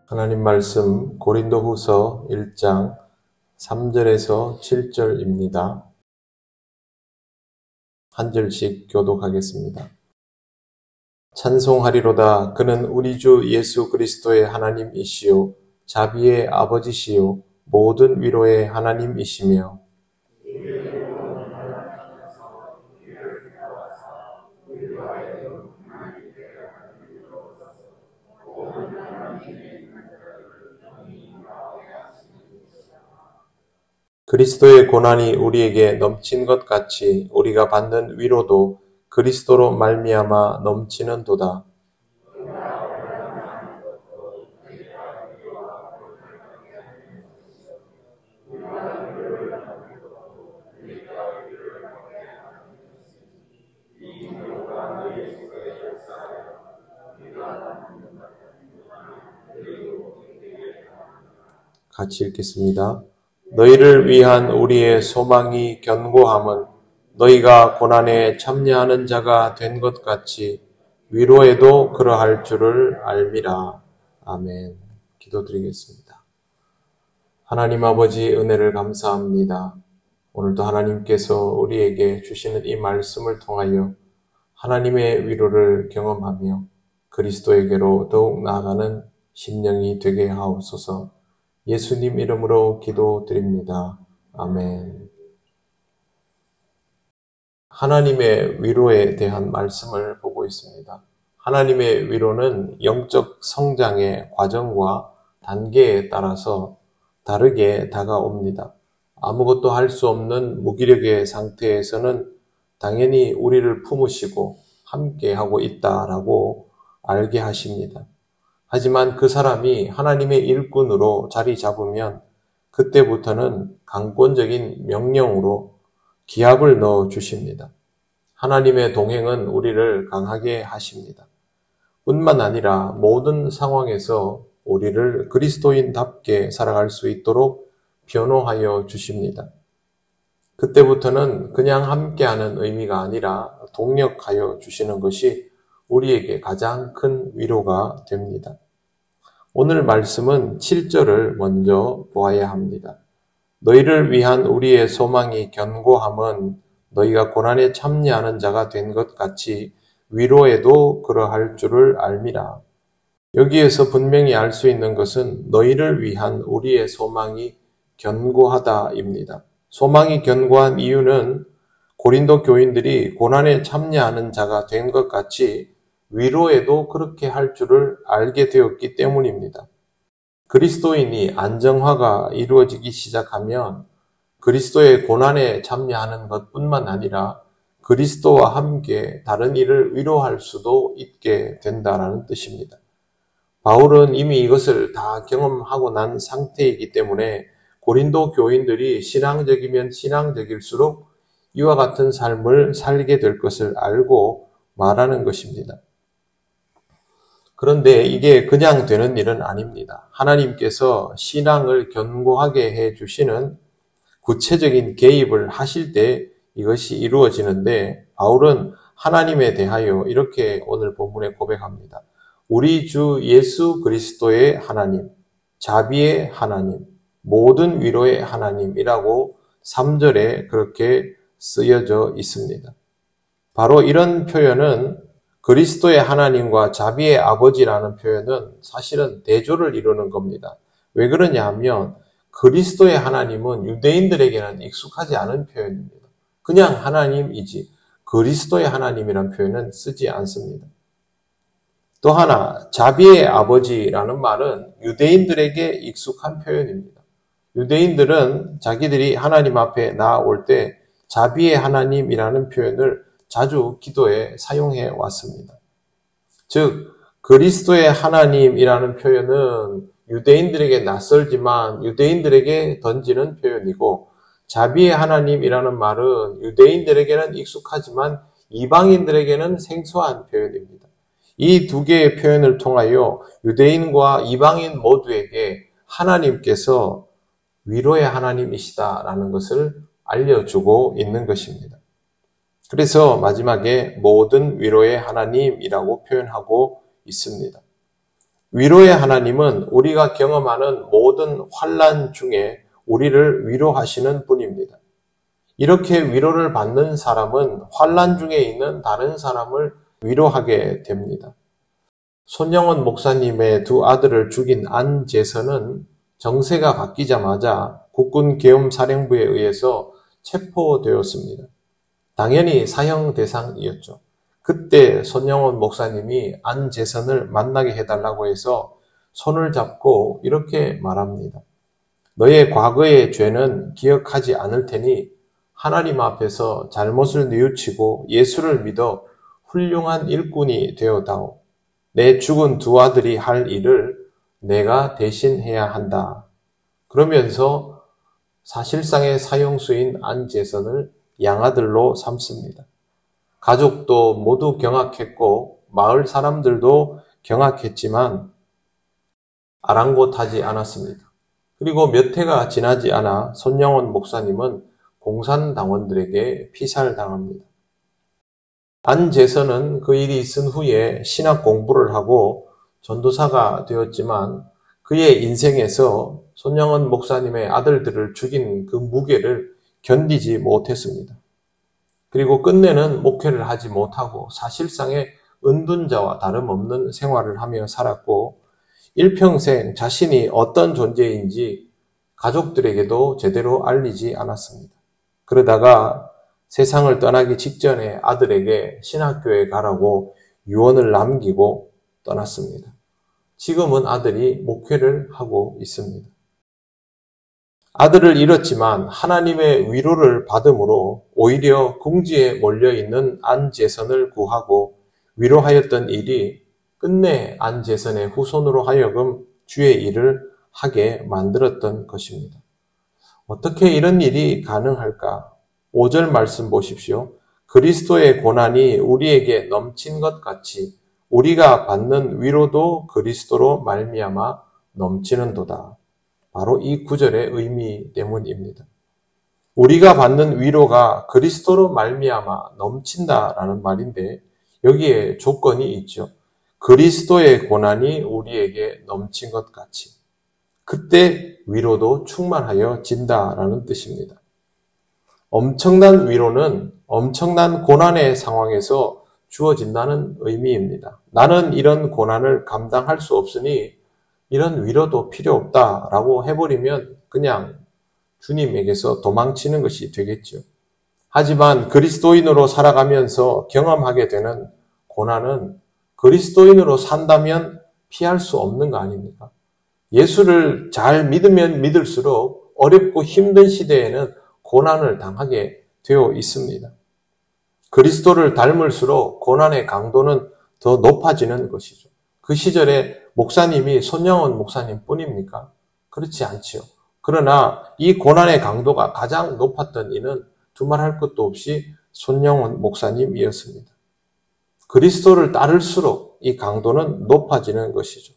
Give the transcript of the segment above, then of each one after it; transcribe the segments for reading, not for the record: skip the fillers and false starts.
하나님 말씀 고린도후서 1장 3절에서 7절입니다. 한 절씩 교독하겠습니다. 찬송하리로다. 그는 우리 주 예수 그리스도의 하나님이시요 자비의 아버지시요 모든 위로의 하나님이시며 그리스도의 고난이 우리에게 넘친 것 같이 우리가 받는 위로도 그리스도로 말미암아 넘치는도다. 같이 읽겠습니다. 너희를 위한 우리의 소망이 견고함은 너희가 고난에 참여하는 자가 된 것 같이 위로에도 그러할 줄을 알미라. 아멘. 기도드리겠습니다. 하나님 아버지 은혜를 감사합니다. 오늘도 하나님께서 우리에게 주시는 이 말씀을 통하여 하나님의 위로를 경험하며 그리스도에게로 더욱 나아가는 심령이 되게 하옵소서. 예수님 이름으로 기도드립니다. 아멘. 하나님의 위로에 대한 말씀을 보고 있습니다. 하나님의 위로는 영적 성장의 과정과 단계에 따라서 다르게 다가옵니다. 아무것도 할 수 없는 무기력의 상태에서는 당연히 우리를 품으시고 함께하고 있다라고 알게 하십니다. 하지만 그 사람이 하나님의 일꾼으로 자리 잡으면 그때부터는 강권적인 명령으로 기합을 넣어 주십니다. 하나님의 동행은 우리를 강하게 하십니다. 뿐만 아니라 모든 상황에서 우리를 그리스도인답게 살아갈 수 있도록 변호하여 주십니다. 그때부터는 그냥 함께하는 의미가 아니라 동력하여 주시는 것이 우리에게 가장 큰 위로가 됩니다. 오늘 말씀은 7절을 먼저 보아야 합니다. 너희를 위한 우리의 소망이 견고함은 너희가 고난에 참여하는 자가 된 것 같이 위로에도 그러할 줄을 알미라. 여기에서 분명히 알 수 있는 것은 너희를 위한 우리의 소망이 견고하다입니다. 소망이 견고한 이유는 고린도 교인들이 고난에 참여하는 자가 된 것 같이 위로에도 그렇게 할 줄을 알게 되었기 때문입니다. 그리스도인이 안정화가 이루어지기 시작하면 그리스도의 고난에 참여하는 것뿐만 아니라 그리스도와 함께 다른 이를 위로할 수도 있게 된다는 뜻입니다. 바울은 이미 이것을 다 경험하고 난 상태이기 때문에 고린도 교인들이 신앙적이면 신앙적일수록 이와 같은 삶을 살게 될 것을 알고 말하는 것입니다. 그런데 이게 그냥 되는 일은 아닙니다. 하나님께서 신앙을 견고하게 해주시는 구체적인 개입을 하실 때 이것이 이루어지는데 바울은 하나님에 대하여 이렇게 오늘 본문에 고백합니다. 우리 주 예수 그리스도의 하나님, 자비의 하나님, 모든 위로의 하나님이라고 3절에 그렇게 쓰여져 있습니다. 바로 이런 표현은 그리스도의 하나님과 자비의 아버지라는 표현은 사실은 대조를 이루는 겁니다. 왜 그러냐 하면 그리스도의 하나님은 유대인들에게는 익숙하지 않은 표현입니다. 그냥 하나님이지 그리스도의 하나님이라는 표현은 쓰지 않습니다. 또 하나 자비의 아버지라는 말은 유대인들에게 익숙한 표현입니다. 유대인들은 자기들이 하나님 앞에 나아올 때 자비의 하나님이라는 표현을 자주 기도에 사용해 왔습니다. 즉 그리스도의 하나님이라는 표현은 유대인들에게 낯설지만 유대인들에게 던지는 표현이고 자비의 하나님이라는 말은 유대인들에게는 익숙하지만 이방인들에게는 생소한 표현입니다. 이 두 개의 표현을 통하여 유대인과 이방인 모두에게 하나님께서 위로의 하나님이시다라는 것을 알려주고 있는 것입니다. 그래서 마지막에 모든 위로의 하나님이라고 표현하고 있습니다. 위로의 하나님은 우리가 경험하는 모든 환난 중에 우리를 위로하시는 분입니다. 이렇게 위로를 받는 사람은 환난 중에 있는 다른 사람을 위로하게 됩니다. 손영원 목사님의 두 아들을 죽인 안재선은 정세가 바뀌자마자 국군 계엄사령부에 의해서 체포되었습니다. 당연히 사형 대상이었죠. 그때 손영원 목사님이 안재선을 만나게 해달라고 해서 손을 잡고 이렇게 말합니다. 너의 과거의 죄는 기억하지 않을 테니 하나님 앞에서 잘못을 뉘우치고 예수를 믿어 훌륭한 일꾼이 되어다오. 내 죽은 두 아들이 할 일을 내가 대신 해야 한다. 그러면서 사실상의 사형수인 안재선을 양아들로 삼습니다. 가족도 모두 경악했고 마을 사람들도 경악했지만 아랑곳하지 않았습니다. 그리고 몇 해가 지나지 않아 손영원 목사님은 공산당원들에게 피살당합니다. 안재선은 그 일이 있은 후에 신학 공부를 하고 전도사가 되었지만 그의 인생에서 손영원 목사님의 아들들을 죽인 그 무게를 견디지 못했습니다. 그리고 끝내는 목회를 하지 못하고 사실상의 은둔자와 다름없는 생활을 하며 살았고 일평생 자신이 어떤 존재인지 가족들에게도 제대로 알리지 않았습니다. 그러다가 세상을 떠나기 직전에 아들에게 신학교에 가라고 유언을 남기고 떠났습니다. 지금은 아들이 목회를 하고 있습니다. 아들을 잃었지만 하나님의 위로를 받음으로 오히려 궁지에 몰려있는 안재선을 구하고 위로하였던 일이 끝내 안재선의 후손으로 하여금 주의 일을 하게 만들었던 것입니다. 어떻게 이런 일이 가능할까? 5절 말씀 보십시오. 그리스도의 고난이 우리에게 넘친 것 같이 우리가 받는 위로도 그리스도로 말미암아 넘치는도다. 바로 이 구절의 의미 때문입니다. 우리가 받는 위로가 그리스도로 말미암아 넘친다라는 말인데 여기에 조건이 있죠. 그리스도의 고난이 우리에게 넘친 것 같이. 그때 위로도 충만하여 진다라는 뜻입니다. 엄청난 위로는 엄청난 고난의 상황에서 주어진다는 의미입니다. 나는 이런 고난을 감당할 수 없으니 이런 위로도 필요 없다라고 해버리면 그냥 주님에게서 도망치는 것이 되겠죠. 하지만 그리스도인으로 살아가면서 경험하게 되는 고난은 그리스도인으로 산다면 피할 수 없는 거 아닙니까? 예수를 잘 믿으면 믿을수록 어렵고 힘든 시대에는 고난을 당하게 되어 있습니다. 그리스도를 닮을수록 고난의 강도는 더 높아지는 것이죠. 그 시절에 목사님이 손영원 목사님 뿐입니까? 그렇지 않지요. 그러나 이 고난의 강도가 가장 높았던 이는 두말할 것도 없이 손영원 목사님이었습니다. 그리스도를 따를수록 이 강도는 높아지는 것이죠.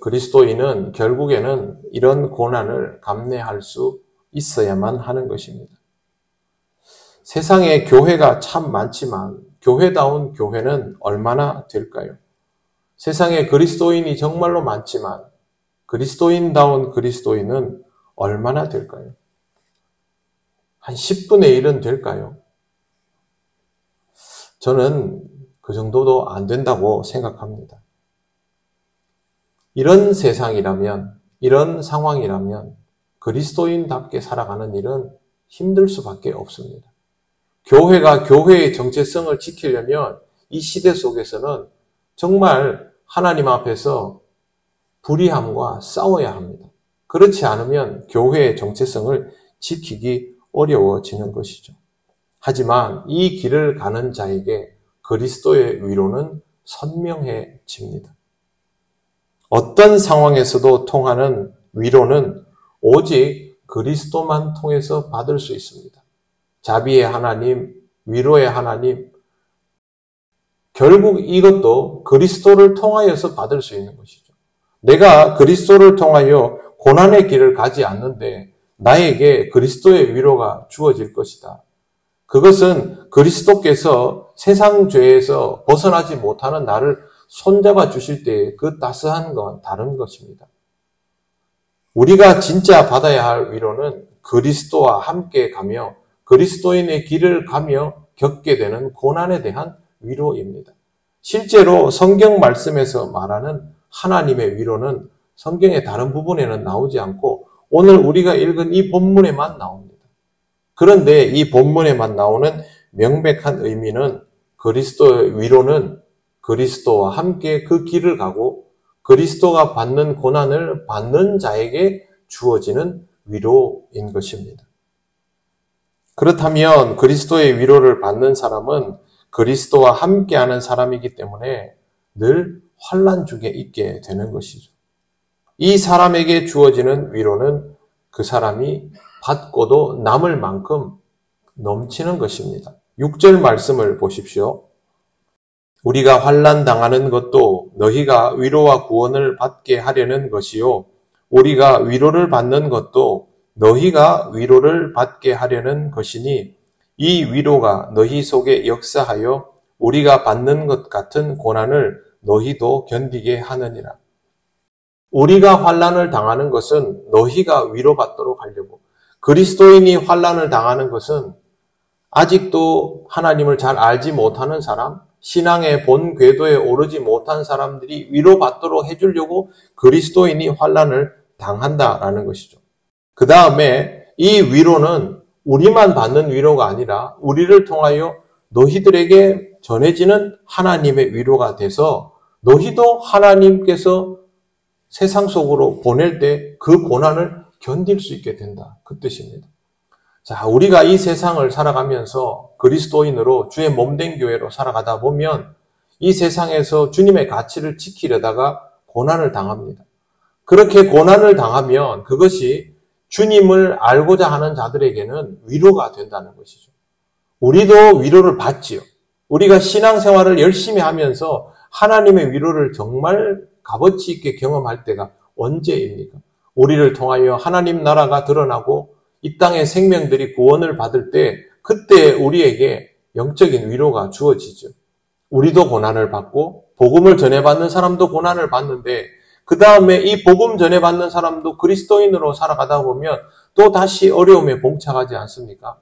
그리스도인은 결국에는 이런 고난을 감내할 수 있어야만 하는 것입니다. 세상에 교회가 참 많지만 교회다운 교회는 얼마나 될까요? 세상에 그리스도인이 정말로 많지만 그리스도인다운 그리스도인은 얼마나 될까요? 한 10분의 1은 될까요? 저는 그 정도도 안 된다고 생각합니다. 이런 세상이라면, 이런 상황이라면 그리스도인답게 살아가는 일은 힘들 수밖에 없습니다. 교회가 교회의 정체성을 지키려면 이 시대 속에서는 정말 하나님 앞에서 불의함과 싸워야 합니다. 그렇지 않으면 교회의 정체성을 지키기 어려워지는 것이죠. 하지만 이 길을 가는 자에게 그리스도의 위로는 선명해집니다. 어떤 상황에서도 통하는 위로는 오직 그리스도만 통해서 받을 수 있습니다. 자비의 하나님, 위로의 하나님, 결국 이것도 그리스도를 통하여서 받을 수 있는 것이죠. 내가 그리스도를 통하여 고난의 길을 가지 않는데 나에게 그리스도의 위로가 주어질 것이다. 그것은 그리스도께서 세상 죄에서 벗어나지 못하는 나를 손잡아 주실 때 그 따스한 건 다른 것입니다. 우리가 진짜 받아야 할 위로는 그리스도와 함께 가며 그리스도인의 길을 가며 겪게 되는 고난에 대한 위로입니다. 실제로 성경 말씀에서 말하는 하나님의 위로는 성경의 다른 부분에는 나오지 않고 오늘 우리가 읽은 이 본문에만 나옵니다. 그런데 이 본문에만 나오는 명백한 의미는 그리스도의 위로는 그리스도와 함께 그 길을 가고 그리스도가 받는 고난을 받는 자에게 주어지는 위로인 것입니다. 그렇다면 그리스도의 위로를 받는 사람은 그리스도와 함께하는 사람이기 때문에 늘 환난 중에 있게 되는 것이죠. 이 사람에게 주어지는 위로는 그 사람이 받고도 남을 만큼 넘치는 것입니다. 6절 말씀을 보십시오. 우리가 환난 당하는 것도 너희가 위로와 구원을 받게 하려는 것이요 우리가 위로를 받는 것도 너희가 위로를 받게 하려는 것이니 이 위로가 너희 속에 역사하여 우리가 받는 것 같은 고난을 너희도 견디게 하느니라. 우리가 환난을 당하는 것은 너희가 위로받도록 하려고, 그리스도인이 환난을 당하는 것은 아직도 하나님을 잘 알지 못하는 사람, 신앙의 본 궤도에 오르지 못한 사람들이 위로받도록 해주려고 그리스도인이 환난을 당한다라는 것이죠. 그 다음에 이 위로는 우리만 받는 위로가 아니라 우리를 통하여 너희들에게 전해지는 하나님의 위로가 돼서 너희도 하나님께서 세상 속으로 보낼 때 그 고난을 견딜 수 있게 된다. 그 뜻입니다. 자, 우리가 이 세상을 살아가면서 그리스도인으로 주의 몸된 교회로 살아가다 보면 이 세상에서 주님의 가치를 지키려다가 고난을 당합니다. 그렇게 고난을 당하면 그것이 주님을 알고자 하는 자들에게는 위로가 된다는 것이죠. 우리도 위로를 받지요. 우리가 신앙생활을 열심히 하면서 하나님의 위로를 정말 값어치 있게 경험할 때가 언제입니까? 우리를 통하여 하나님 나라가 드러나고 이 땅의 생명들이 구원을 받을 때 그때 우리에게 영적인 위로가 주어지죠. 우리도 고난을 받고 복음을 전해받는 사람도 고난을 받는데 그 다음에 이 복음 전해받는 사람도 그리스도인으로 살아가다 보면 또 다시 어려움에 봉착하지 않습니까?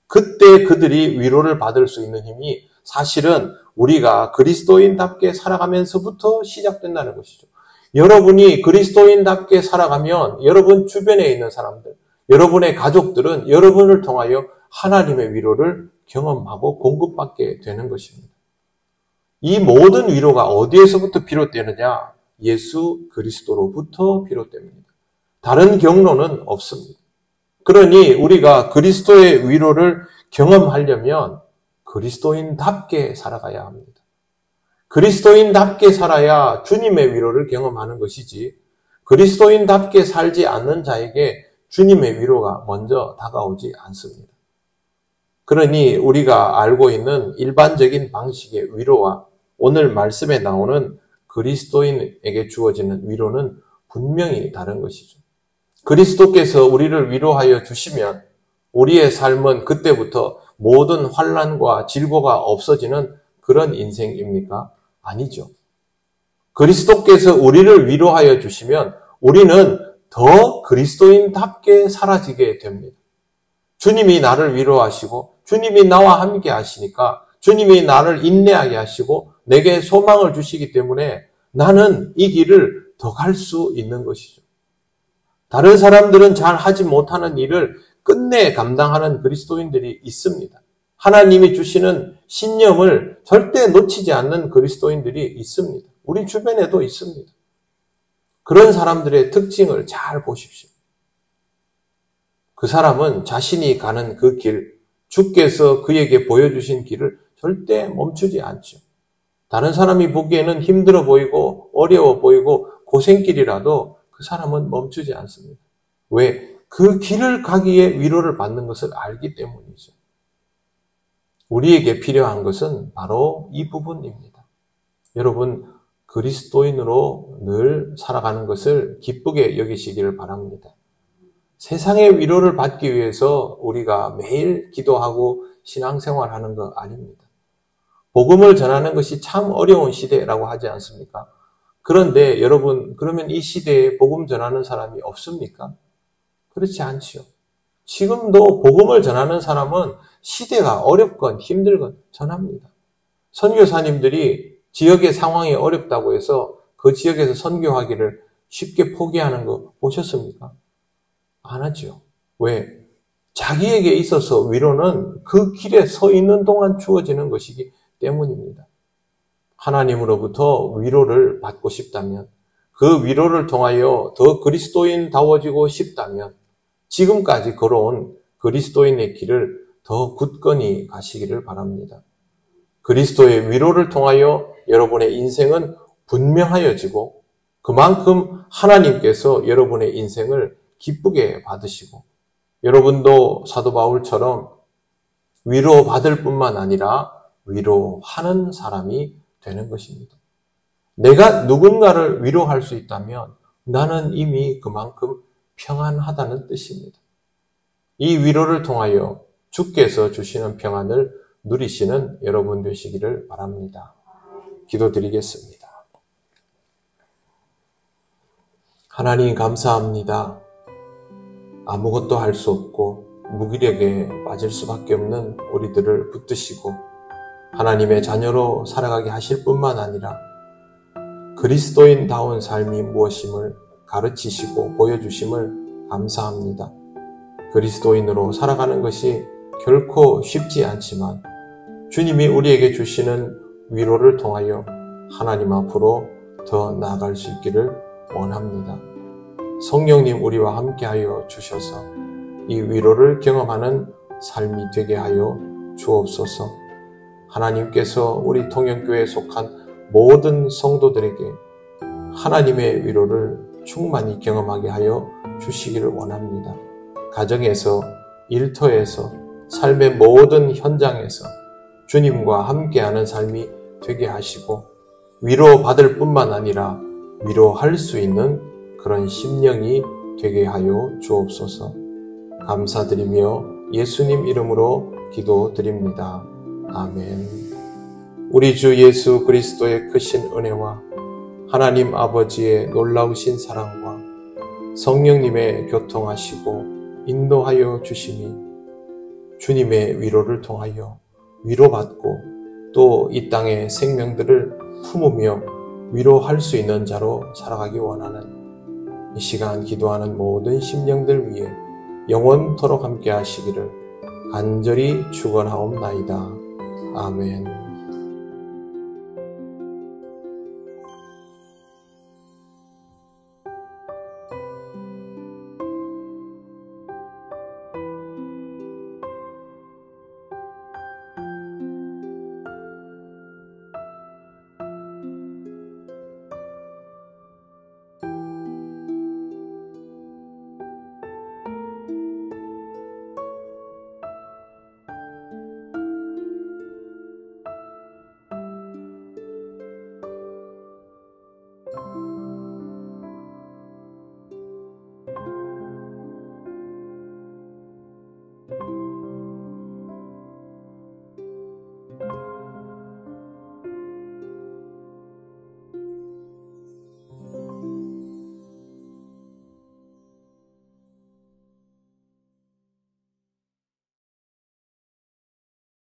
그때 그들이 위로를 받을 수 있는 힘이 사실은 우리가 그리스도인답게 살아가면서부터 시작된다는 것이죠. 여러분이 그리스도인답게 살아가면 여러분 주변에 있는 사람들, 여러분의 가족들은 여러분을 통하여 하나님의 위로를 경험하고 공급받게 되는 것입니다. 이 모든 위로가 어디에서부터 비롯되느냐? 예수 그리스도로부터 비롯됩니다. 다른 경로는 없습니다. 그러니 우리가 그리스도의 위로를 경험하려면 그리스도인답게 살아가야 합니다. 그리스도인답게 살아야 주님의 위로를 경험하는 것이지 그리스도인답게 살지 않는 자에게 주님의 위로가 먼저 다가오지 않습니다. 그러니 우리가 알고 있는 일반적인 방식의 위로와 오늘 말씀에 나오는 그리스도인에게 주어지는 위로는 분명히 다른 것이죠. 그리스도께서 우리를 위로하여 주시면 우리의 삶은 그때부터 모든 환난과 질고가 없어지는 그런 인생입니까? 아니죠. 그리스도께서 우리를 위로하여 주시면 우리는 더 그리스도인답게 사라지게 됩니다. 주님이 나를 위로하시고 주님이 나와 함께 하시니까 주님이 나를 인내하게 하시고 내게 소망을 주시기 때문에 나는 이 길을 더 갈 수 있는 것이죠. 다른 사람들은 잘 하지 못하는 일을 끝내 감당하는 그리스도인들이 있습니다. 하나님이 주시는 신념을 절대 놓치지 않는 그리스도인들이 있습니다. 우리 주변에도 있습니다. 그런 사람들의 특징을 잘 보십시오. 그 사람은 자신이 가는 그 길, 주께서 그에게 보여주신 길을 절대 멈추지 않죠. 다른 사람이 보기에는 힘들어 보이고 어려워 보이고 고생길이라도 그 사람은 멈추지 않습니다. 왜? 그 길을 가기에 위로를 받는 것을 알기 때문이죠. 우리에게 필요한 것은 바로 이 부분입니다. 여러분, 그리스도인으로 늘 살아가는 것을 기쁘게 여기시기를 바랍니다. 세상의 위로를 받기 위해서 우리가 매일 기도하고 신앙생활하는 거 아닙니다. 복음을 전하는 것이 참 어려운 시대라고 하지 않습니까? 그런데 여러분, 그러면 이 시대에 복음 전하는 사람이 없습니까? 그렇지 않지요. 지금도 복음을 전하는 사람은 시대가 어렵건 힘들건 전합니다. 선교사님들이 지역의 상황이 어렵다고 해서 그 지역에서 선교하기를 쉽게 포기하는 거 보셨습니까? 안 하죠. 왜? 자기에게 있어서 위로는 그 길에 서 있는 동안 주어지는 것이기 때문입니다. 하나님으로부터 위로를 받고 싶다면, 그 위로를 통하여 더 그리스도인다워지고 싶다면 지금까지 걸어온 그리스도인의 길을 더 굳건히 가시기를 바랍니다. 그리스도의 위로를 통하여 여러분의 인생은 분명하여지고 그만큼 하나님께서 여러분의 인생을 기쁘게 받으시고 여러분도 사도 바울처럼 위로받을 뿐만 아니라 위로하는 사람이 되는 것입니다. 내가 누군가를 위로할 수 있다면 나는 이미 그만큼 평안하다는 뜻입니다. 이 위로를 통하여 주께서 주시는 평안을 누리시는 여러분 되시기를 바랍니다. 기도드리겠습니다. 하나님 감사합니다. 아무것도 할 수 없고 무기력에 빠질 수밖에 없는 우리들을 붙드시고 하나님의 자녀로 살아가게 하실 뿐만 아니라 그리스도인다운 삶이 무엇임을 가르치시고 보여주심을 감사합니다. 그리스도인으로 살아가는 것이 결코 쉽지 않지만 주님이 우리에게 주시는 위로를 통하여 하나님 앞으로 더 나아갈 수 있기를 원합니다. 성령님 우리와 함께하여 주셔서 이 위로를 경험하는 삶이 되게 하여 주옵소서. 하나님께서 우리 통영교회에 속한 모든 성도들에게 하나님의 위로를 충만히 경험하게 하여 주시기를 원합니다. 가정에서, 일터에서, 삶의 모든 현장에서 주님과 함께하는 삶이 되게 하시고 위로받을 뿐만 아니라 위로할 수 있는 그런 심령이 되게 하여 주옵소서. 감사드리며 예수님 이름으로 기도드립니다. 아멘. 우리 주 예수 그리스도의 크신 은혜와 하나님 아버지의 놀라우신 사랑과 성령님의 교통하시고 인도하여 주심이 주님의 위로를 통하여 위로받고 또 이 땅의 생명들을 품으며 위로할 수 있는 자로 살아가기 원하는 이 시간 기도하는 모든 심령들 위해 영원토록 함께 하시기를 간절히 축원하옵나이다. 아멘.